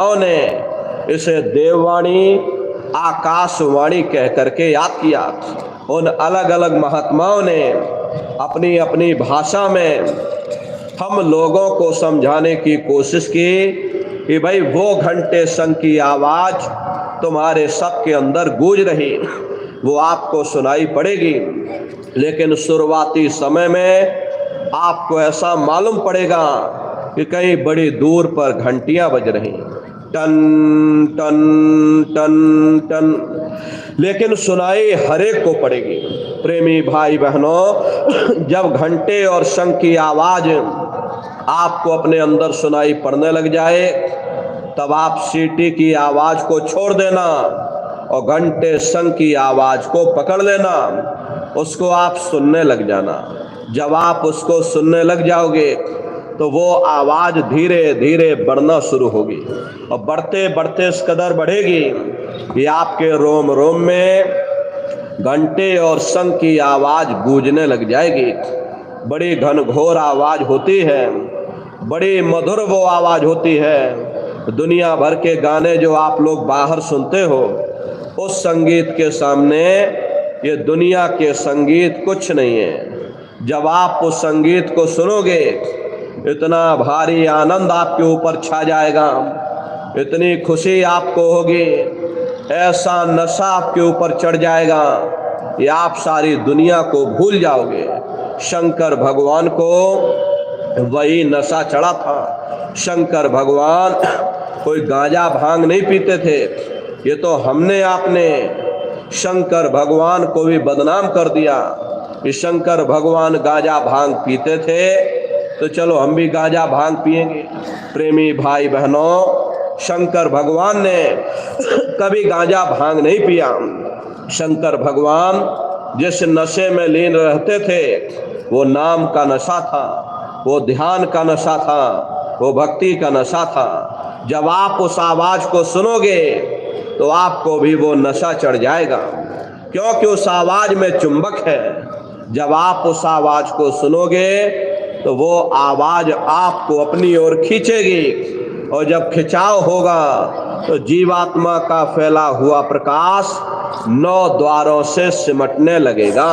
ने इसे देववाणी आकाशवाणी कह करके याद किया। उन अलग अलग महात्माओं ने अपनी अपनी भाषा में हम लोगों को समझाने की कोशिश की कि भाई वो घंटे शंख की आवाज तुम्हारे सबके अंदर गूंज रही, वो आपको सुनाई पड़ेगी, लेकिन शुरुआती समय में आपको ऐसा मालूम पड़ेगा कि कहीं बड़ी दूर पर घंटियां बज रही, टन टन टन टन, लेकिन सुनाई हर एक को पड़ेगी। प्रेमी भाई बहनों, जब घंटे और शंख की आवाज आपको अपने अंदर सुनाई पड़ने लग जाए, तब आप सीटी की आवाज को छोड़ देना और घंटे शंख की आवाज को पकड़ लेना, उसको आप सुनने लग जाना। जब आप उसको सुनने लग जाओगे तो वो आवाज धीरे धीरे बढ़ना शुरू होगी और बढ़ते बढ़ते इस कदर बढ़ेगी कि आपके रोम रोम में घंटे और शंख की आवाज गूंजने लग जाएगी। बड़ी घनघोर आवाज होती है, बड़ी मधुर वो आवाज होती है। दुनिया भर के गाने जो आप लोग बाहर सुनते हो, उस संगीत के सामने ये दुनिया के संगीत कुछ नहीं है। जब आप उस संगीत को सुनोगे, इतना भारी आनंद आपके ऊपर छा जाएगा, इतनी खुशी आपको होगी, ऐसा नशा आपके ऊपर चढ़ जाएगा कि आप सारी दुनिया को भूल जाओगे। शंकर भगवान को वही नशा चढ़ा था। शंकर भगवान कोई गांजा भांग नहीं पीते थे। ये तो हमने आपने शंकर भगवान को भी बदनाम कर दिया कि शंकर भगवान गांजा भांग पीते थे, तो चलो हम भी गांजा भांग पिएंगे। प्रेमी भाई बहनों, शंकर भगवान ने कभी गांजा भांग नहीं पिया। शंकर भगवान जिस नशे में लीन रहते थे, वो नाम का नशा था, वो ध्यान का नशा था, वो भक्ति का नशा था। जब आप उस आवाज को सुनोगे तो आपको भी वो नशा चढ़ जाएगा, क्योंकि उस आवाज में चुंबक है। जब आप उस आवाज को सुनोगे तो वो आवाज आपको अपनी ओर खींचेगी, और जब खिंचाव होगा तो जीवात्मा का फैला हुआ प्रकाश 9 द्वारों से सिमटने लगेगा।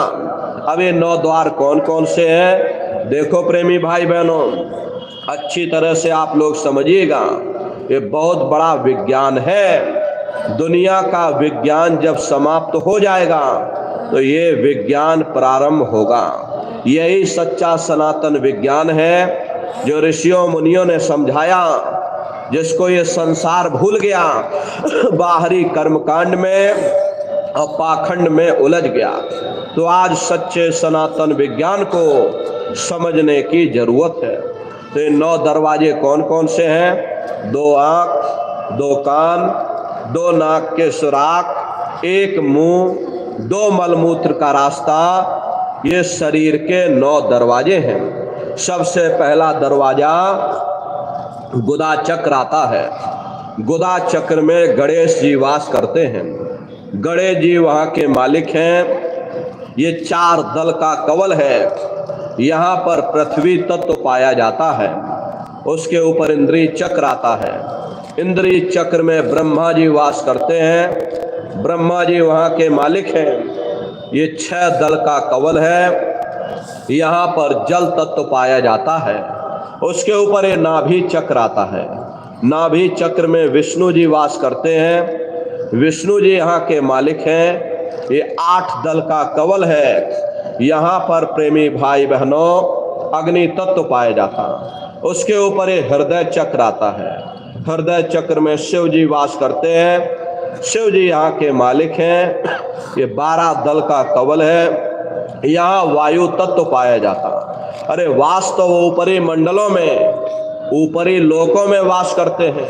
अब ये 9 द्वार कौन कौन से हैं? देखो प्रेमी भाई बहनों, अच्छी तरह से आप लोग समझिएगा, ये बहुत बड़ा विज्ञान है। दुनिया का विज्ञान जब समाप्त हो जाएगा तो ये विज्ञान प्रारंभ होगा। यही सच्चा सनातन विज्ञान है जो ऋषियों मुनियों ने समझाया, जिसको ये संसार भूल गया, बाहरी कर्मकांड में और पाखंड में उलझ गया। तो आज सच्चे सनातन विज्ञान को समझने की जरूरत है। तो ये 9 दरवाजे कौन कौन से हैं? 2 आँख, 2 कान, 2 नाक के सुराख, 1 मुंह, 2 मलमूत्र का रास्ता, ये शरीर के 9 दरवाजे हैं। सबसे पहला दरवाजा गुदा चक्र आता है। गुदा चक्र में गणेश जी वास करते हैं। गणेश जी वहाँ के मालिक हैं। ये 4 दल का कवल है। यहाँ पर पृथ्वी तत्व पाया जाता है। उसके ऊपर इंद्रिय चक्र आता है। इंद्रिय चक्र में ब्रह्मा जी वास करते हैं। ब्रह्मा जी वहाँ के मालिक हैं। ये 6 दल का कवल है। यहाँ पर जल तत्व पाया जाता है। उसके ऊपर ये नाभि चक्र आता है। नाभि चक्र में विष्णु जी वास करते हैं। विष्णु जी यहाँ के मालिक हैं। ये 8 दल का कवल है। यहाँ पर प्रेमी भाई बहनों अग्नि तत्व पाया जाता है। उसके ऊपर ये हृदय चक्र आता है। हृदय चक्र में शिव जी वास करते हैं। शिव जी यहाँ के मालिक हैं। ये 12 दल का कवल है। यहाँ वायु तत्व पाया जाता है। अरे वास तो वो ऊपरी मंडलों में, ऊपरी लोकों में वास करते हैं,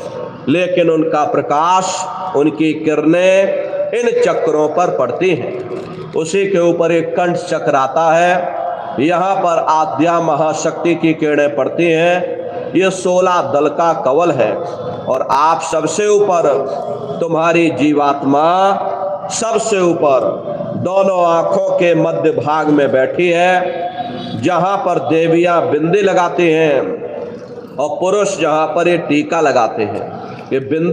लेकिन उनका प्रकाश, उनकी किरणें इन चक्रों पर पड़ती हैं। उसी के ऊपर एक कंठ चक्र आता है। यहाँ पर आद्या महाशक्ति की किरणें पड़ती हैं। ये 16 दल का कवल है। और आप सबसे ऊपर, तुम्हारी जीवात्मा सबसे ऊपर दोनों आंखों के मध्य भाग में बैठी है, जहाँ पर देवियाँ बिंदी लगाती हैं और पुरुष जहाँ पर ये टीका लगाते हैं। ये बिंदु